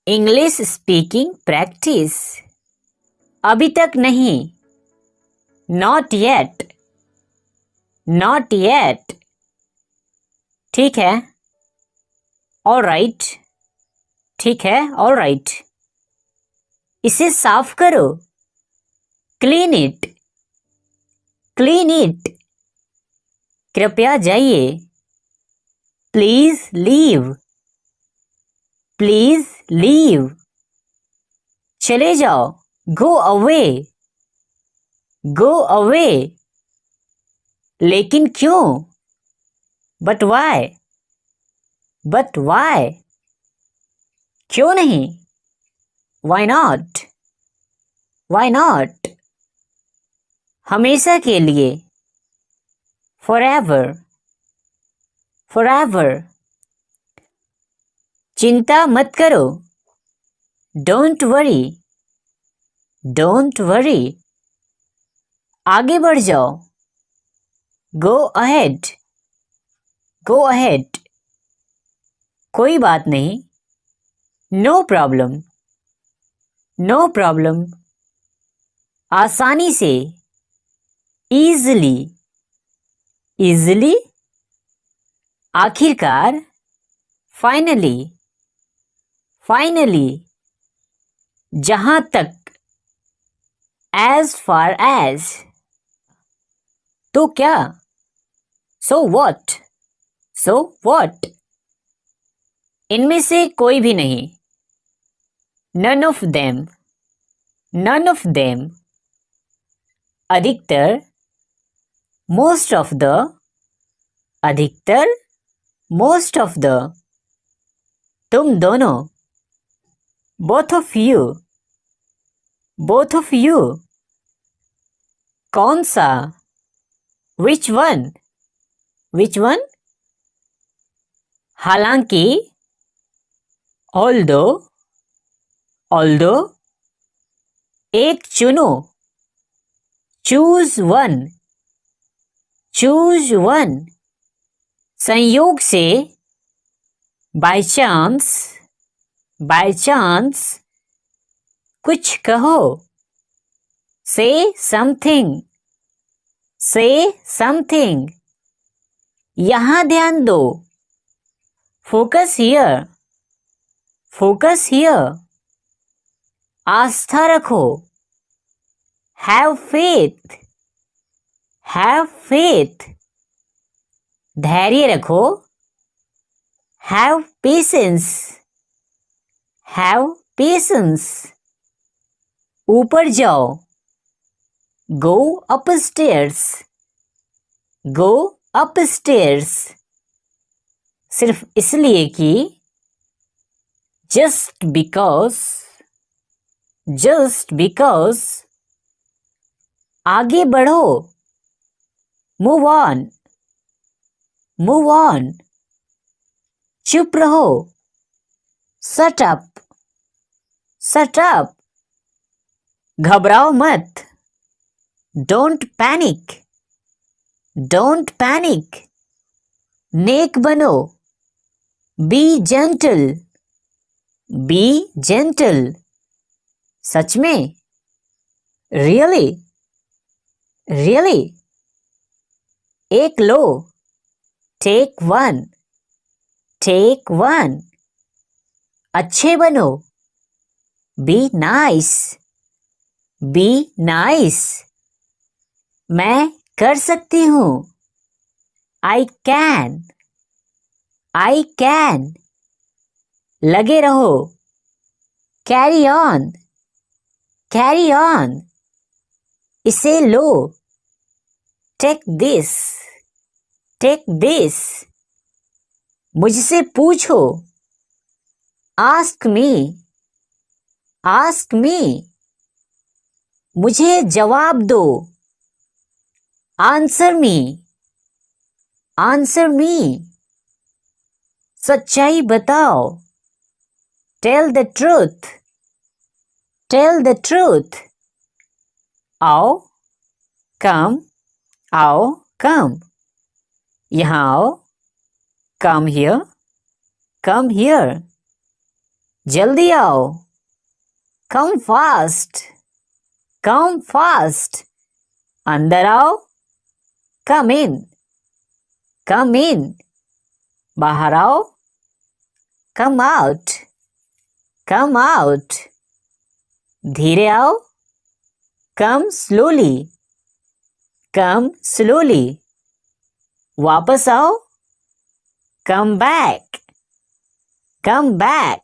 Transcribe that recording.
English speaking practice. अभी तक नहीं, नॉट येट, नॉट येट। ठीक है, ऑलराइट, ठीक है, ऑलराइट। इसे साफ करो, क्लीन इट, क्लीन इट। कृपया जाइए, प्लीज लीव, प्लीज लीव। चले जाओ, गो अवे, गो अवे। लेकिन क्यों? But why, but why. क्यों नहीं? Why not, why not. हमेशा के लिए, फॉरएवर, फॉरएवर। चिंता मत करो, डोंट वरी, डोंट वरी। आगे बढ़ जाओ, गो अहेड, गो अहेड। कोई बात नहीं, नो प्रॉब्लम, नो प्रॉब्लम। आसानी से, इजली, इजली। आखिरकार, फाइनली, फाइनली। जहां तक, एज फार एज। तो क्या? So what, so what. इनमें से कोई भी नहीं, none of them, none of them. अधिकतर, मोस्ट ऑफ द, अधिकतर, मोस्ट ऑफ द। तुम दोनों, both of you, both of you. कौन सा? Which one, which one. हालांकि, ऑल्दो, ऑल्दो। एक चुनो, चूज वन, चूज वन। संयोग से, बाय चांस, बाय चांस। कुछ कहो, से समथिंग, से समथिंग। यहां ध्यान दो, फोकस हियर, फोकस हियर। आस्था रखो, हैव फेथ, हैव फेथ। धैर्य रखो, हैव पेशेंस, हैव पेशेंस। ऊपर जाओ, गो अपस्टेयर्स, गो अपस्टेयर्स। सिर्फ इसलिए कि, जस्ट बिकॉज, जस्ट बिकॉज। आगे बढ़ो, मूव ऑन, मूव ऑन। चुप रहो, शट अप, शट अप। घबराओ मत, डोंट पैनिक, डोंट पैनिक। नेक बनो, बी जेंटल, बी जेंटल। सच में, रियली, रियली। एक लो, टेक वन, टेक वन। अच्छे बनो, बी नाइस, बी नाइस। मैं कर सकती हूँ, आई कैन, आई कैन। लगे रहो, कैरी ऑन, कैरी ऑन। इसे लो, टेक दिस, टेक दिस। मुझसे पूछो, आस्क मी, आस्क मी। मुझे जवाब दो, आंसर मी, आंसर मी। सच्चाई बताओ, tell the truth, tell the truth. आओ, कम, आओ, कम। यहाँ आओ, कम हियर, कम हियर। जल्दी आओ. Come fast. Come fast. अंदर आओ. Come in. Come in. बाहर आओ. Come out. Come out. धीरे आओ. Come slowly. Come slowly. वापस आओ. Come back. Come back.